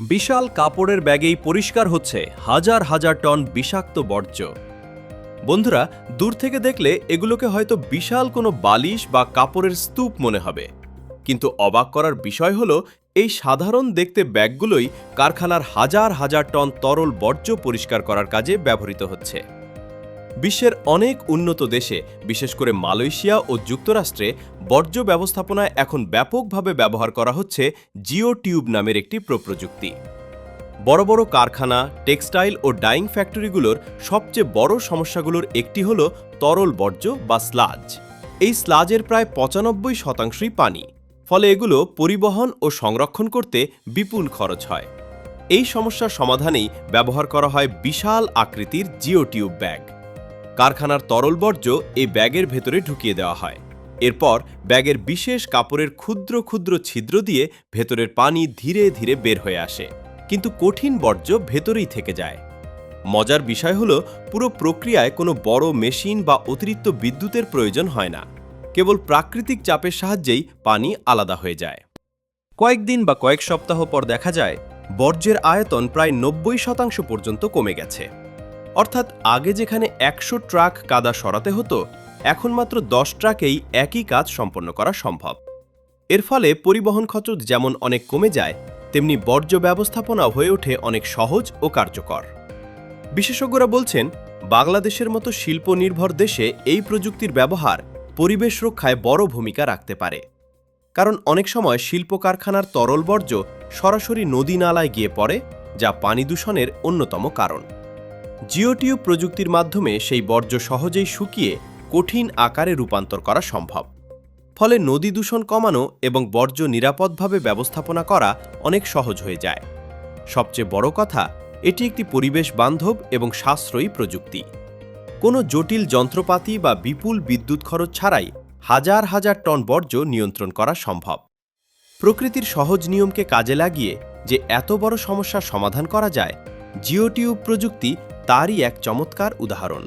বিশাল কাপড়ের ব্যাগেই পরিষ্কার হচ্ছে হাজার হাজার টন বিষাক্ত বর্জ্য। বন্ধুরা, দূর থেকে দেখলে এগুলোকে হয়তো বিশাল কোনো বালিশ বা কাপড়ের স্তূপ মনে হবে, কিন্তু অবাক করার বিষয় হলো এই সাধারণ দেখতে ব্যাগগুলোই কারখানার হাজার হাজার টন তরল বর্জ্য পরিষ্কার করার কাজে ব্যবহৃত হচ্ছে। বিশ্বের অনেক উন্নত দেশে, বিশেষ করে মালয়েশিয়া ও যুক্তরাষ্ট্রে, বর্জ্য ব্যবস্থাপনায় এখন ব্যাপকভাবে ব্যবহার করা হচ্ছে জিওটিউব নামের একটি প্রযুক্তি। বড় বড় কারখানা, টেক্সটাইল ও ডাইং ফ্যাক্টরিগুলোর সবচেয়ে বড় সমস্যাগুলোর একটি হল তরল বর্জ্য বা স্লাজ। এই স্লাজের প্রায় ৯৫% পানি, ফলে এগুলো পরিবহন ও সংরক্ষণ করতে বিপুল খরচ হয়। এই সমস্যার সমাধানেই ব্যবহার করা হয় বিশাল আকৃতির জিওটিউব ব্যাগ। কারখানার তরল বর্জ্য এই ব্যাগের ভেতরে ঢুকিয়ে দেওয়া হয়। এরপর ব্যাগের বিশেষ কাপড়ের ক্ষুদ্র ক্ষুদ্র ছিদ্র দিয়ে ভেতরের পানি ধীরে ধীরে বের হয়ে আসে, কিন্তু কঠিন বর্জ্য ভেতরেই থেকে যায়। মজার বিষয় হলো, পুরো প্রক্রিয়ায় কোনো বড় মেশিন বা অতিরিক্ত বিদ্যুতের প্রয়োজন হয় না। কেবল প্রাকৃতিক চাপের সাহায্যেই পানি আলাদা হয়ে যায়। কয়েকদিন বা কয়েক সপ্তাহ পর দেখা যায় বর্জ্যের আয়তন প্রায় ৯০% পর্যন্ত কমে গেছে। অর্থাৎ আগে যেখানে ১০০ ট্রাক কাদা সরাতে হতো, এখন মাত্র ১০ ট্রাকেই একই কাজ সম্পন্ন করা সম্ভব। এর ফলে পরিবহন খরচ যেমন অনেক কমে যায়, তেমনি বর্জ্য ব্যবস্থাপনা হয়ে ওঠে অনেক সহজ ও কার্যকর। বিশেষজ্ঞরা বলছেন, বাংলাদেশের মতো শিল্প নির্ভর দেশে এই প্রযুক্তির ব্যবহার পরিবেশ রক্ষায় বড় ভূমিকা রাখতে পারে। কারণ অনেক সময় শিল্প কারখানার তরল বর্জ্য সরাসরি নদী নালায় গিয়ে পড়ে, যা পানি দূষণের অন্যতম কারণ। জিওটিউব প্রযুক্তির মাধ্যমে সেই বর্জ্য সহজেই শুকিয়ে কঠিন আকারে রূপান্তর করা সম্ভব। ফলে নদী দূষণ কমানো এবং বর্জ্য নিরাপদভাবে ব্যবস্থাপনা করা অনেক সহজ হয়ে যায়। সবচেয়ে বড় কথা, এটি একটি পরিবেশ বান্ধব এবং সাশ্রয়ী প্রযুক্তি। কোনো জটিল যন্ত্রপাতি বা বিপুল বিদ্যুৎ খরচ ছাড়াই হাজার হাজার টন বর্জ্য নিয়ন্ত্রণ করা সম্ভব। প্রকৃতির সহজ নিয়মকে কাজে লাগিয়ে যে এত বড় সমস্যার সমাধান করা যায়, জিওটিউব প্রযুক্তি তারই এক চমৎকার উদাহরণ।